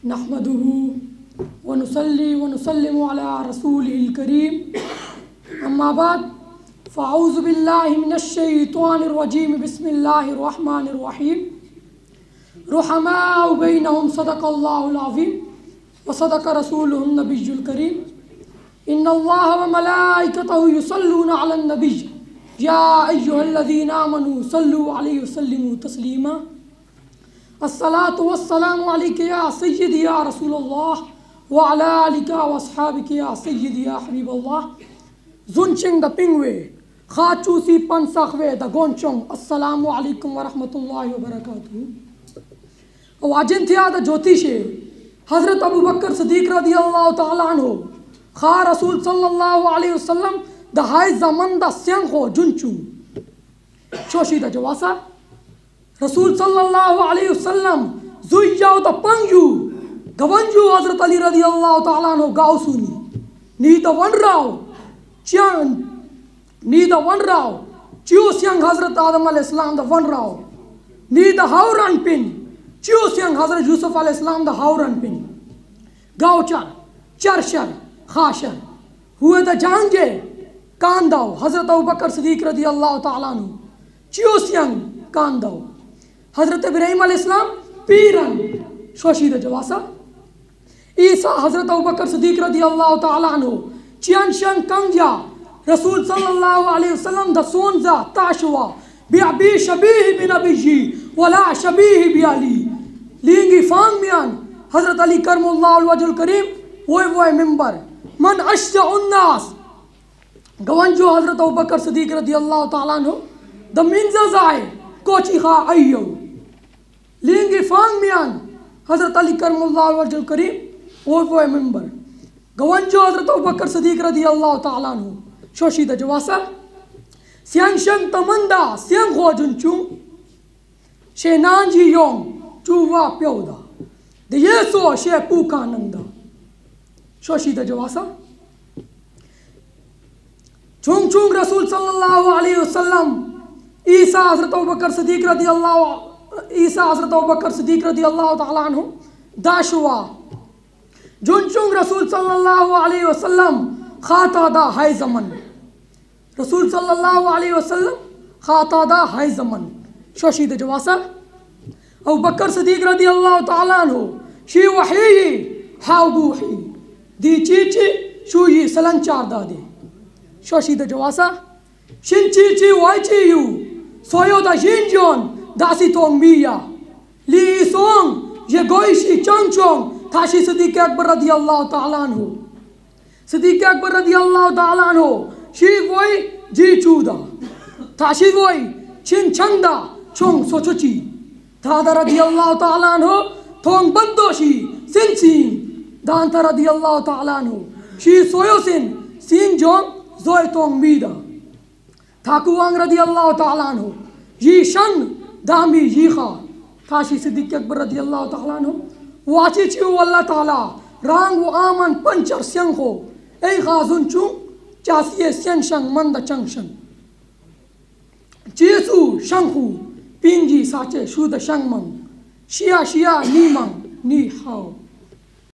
نحمده ونصلي ونسلم على رسوله الكريم اما بعد فاعوذ بالله من الشيطان الرجيم بسم الله الرحمن الرحيم رحماء بينهم صدق الله العظيم وصدق رسوله النبي الكريم ان الله وملائكته يصلون على النبي يا ايها الذين آمنوا صلوا عليه وسلموا تسليما الصلاة والسلام عليك يا سيدي يا رسول الله وعلى آلك واصحابك يا سيدي يا حبيب الله زنچنگ دا پنگوے خاچو سی پنسخوے دا گونچنگ السلام علیکم ورحمت اللہ وبرکاتہ واجن تھیا دا جوتیشے حضرت ابو بکر صدیق رضی اللہ تعالیٰ عنہ خا رسول صلی اللہ علیہ وسلم دا ہائی زمن دا سینگ ہو جنچو چوشی دا جواسا رسول صلی اللہ علیہ وسلم زویاو دا پنگیو گونجو حضرت علی رضی اللہ تعالیٰ عنہ گاو سونی نی دا ون راو چیان نی دا ون راو چیو سینگ حضرت آدم علیہ السلام دا ون راو نی دا ہاوران پن چیو سینگ حضرت یوسف علیہ السلام دا ہاوران پن گاو چار چرشر خاشر ہوئے دا جانگے کانداو حضرت ابو بکر صدیق رضی اللہ تعالیٰ عنہ چیو سینگ کانداو حضرت ابراہیم علیہ السلام پیرن شوشید جواسا عیسیٰ حضرت ابو بکر صدیق رضی اللہ تعالیٰ عنہ چین شن کنگیا رسول صلی اللہ علیہ وسلم دا سونزا تاشوا بی شبیہ بنبیجی ولا شبیہ بی علی لینگی فانگ میان حضرت علی کرم اللہ الوجہ الکریم ووئے ممبر من اشجع الناس گونجو حضرت ابو بکر صدیق رضی اللہ تعالیٰ عنہ دا منزز آئے کوچی خواہ ایو لینگی فانگ میان حضرت علی کرم اللہ وجہ الکریم وہ ممبر گونجو حضرت ابو بکر صدیق رضی اللہ تعالیٰ عنہ شوشید جواسا سینگ شنگ تمندا سینگ ہو جنچو شے نانجی یوم چووا پیودا دے یسو شے پوکا ننگدا شوشید جواسا چونگ چونگ رسول صلی اللہ علیہ وسلم عیسیٰ حضرت ابو بکر صدیق رضی اللہ تعالیٰ عنہ داشوا جنچونگ رسول صلی اللہ علیہ وسلم خاتا دا ہائی زمن رسول صلی اللہ علیہ وسلم خاتا دا ہائی زمن شوشید جواسا ابو بکر صدیق رضی اللہ تعالیٰ عنہ شی وحیی ہاو بوحی دی چیچی شوی سلنچار دا دے شوشید جواسا شن چیچی وائی چیو سویو دا جین جون داسی تونگ میا لی سونگ یہ گوئیشی چنگ چونگ تھاشی صدیق اکبر رضی اللہ تعالیٰ عنہ صدیق اکبر رضی اللہ تعالیٰ عنہ شی ووئی جی چودا تھاشی ووئی چھن چھنگ دا چونگ سوچوچی تھادا رضی اللہ تعالیٰ عنہ تھونگ بندوشی سن سین دانتا رضی اللہ تعالیٰ عنہ شی سویو سین جون زوئی تونگ میدا تھاکو وانگ رضی اللہ تعالیٰ عنہ یہ شن دامی یہ خواہ تھاشی صدیق اکبر رضی اللہ تعالیٰ عنہ واچی چیو اللہ تعالیٰ رانگ و آمن پنچر سینگ ہو ای خازن چون چاسیے سین شنگ مند چنگ شنگ چیسو شنگ ہو پینجی ساچے شود شنگ منگ شیا نی منگ نی ہاو